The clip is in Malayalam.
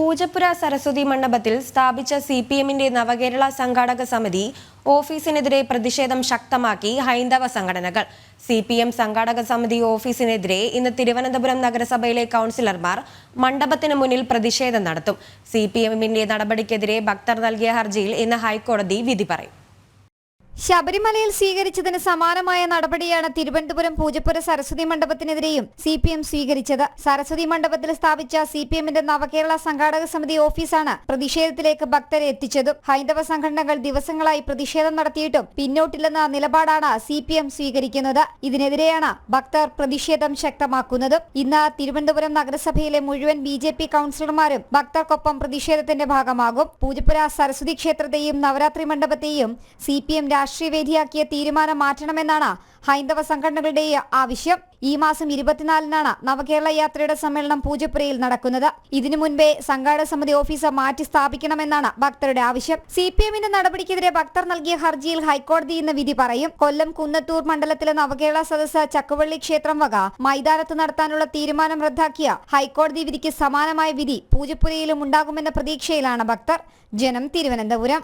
പൂജപ്പുര സരസ്വതി മണ്ഡപത്തിൽ സ്ഥാപിച്ച സിപിഎമ്മിന്റെ നവകേരള സംഘാടക സമിതി ഓഫീസിനെതിരെ പ്രതിഷേധം ശക്തമാക്കി ഹൈന്ദവ സംഘടനകൾ. സിപിഎം സംഘാടക സമിതി ഓഫീസിനെതിരെ ഇന്ന് തിരുവനന്തപുരം നഗരസഭയിലെ കൗൺസിലർമാർ മണ്ഡപത്തിന് മുന്നിൽ പ്രതിഷേധം നടത്തും. സിപിഎമ്മിന്റെ നടപടിക്കെതിരെ ഭക്തർ നൽകിയ ഹർജിയിൽ ഇന്ന് ഹൈക്കോടതി വിധി പറയും. ശബരിമലയിൽ സ്വീകരിച്ചതിന് സമാനമായ നടപടിയാണ് തിരുവനന്തപുരം പൂജപ്പുര സരസ്വതി മണ്ഡപത്തിനെതിരെയും സിപിഎം സ്വീകരിച്ചത്. സരസ്വതി മണ്ഡപത്തിൽ സ്ഥാപിച്ച സിപിഎമ്മിന്റെ നവകേരള സംഘാടക സമിതി ഓഫീസാണ് പ്രതിഷേധത്തിലേക്ക് ഭക്തരെ എത്തിച്ചതും. ഹൈന്ദവ സംഘടനകൾ ദിവസങ്ങളായി പ്രതിഷേധം നടത്തിയിട്ടും പിന്നോട്ടില്ലെന്ന നിലപാടാണ് സിപിഎം സ്വീകരിക്കുന്നത്. ഇതിനെതിരെയാണ് ഭക്തർ പ്രതിഷേധം ശക്തമാക്കുന്നതും. ഇന്ന് തിരുവനന്തപുരം നഗരസഭയിലെ മുഴുവൻ ബിജെപി കൗൺസിലർമാരും ഭക്തർക്കൊപ്പം പ്രതിഷേധത്തിന്റെ ഭാഗമാകും. പൂജപ്പുര സരസ്വതി ക്ഷേത്രത്തെയും നവരാത്രി മണ്ഡപത്തെയും സിപിഎം രാഷ്ട്രീയവേദിയാക്കിയ തീരുമാനം മാറ്റണമെന്നാണ് ഹൈന്ദവ സംഘടനകളുടെ ആവശ്യം. ഈ മാസം 24-നാണ് നവകേരള യാത്രയുടെ സമ്മേളനം പൂജപ്പുരയിൽ നടക്കുന്നത്. ഇതിനു മുൻപേ സംഘാടക സമിതി ഓഫീസ് മാറ്റി സ്ഥാപിക്കണമെന്നാണ് ഭക്തരുടെ ആവശ്യം. സിപിഎമ്മിന്റെ നടപടിക്കെതിരെ ഭക്തർ നൽകിയ ഹർജിയിൽ ഹൈക്കോടതി ഇന്ന് വിധി പറയും. കൊല്ലം കുന്നത്തൂർ മണ്ഡലത്തിലെ നവകേരള സദസ്സ് ചക്കുവള്ളി ക്ഷേത്രം വക മൈതാനത്ത് നടത്താനുള്ള തീരുമാനം റദ്ദാക്കിയ ഹൈക്കോടതി വിധിക്ക് സമാനമായ വിധി പൂജപ്പുരയിലും ഉണ്ടാകുമെന്ന പ്രതീക്ഷയിലാണ് ഭക്തർ. ജനം, തിരുവനന്തപുരം.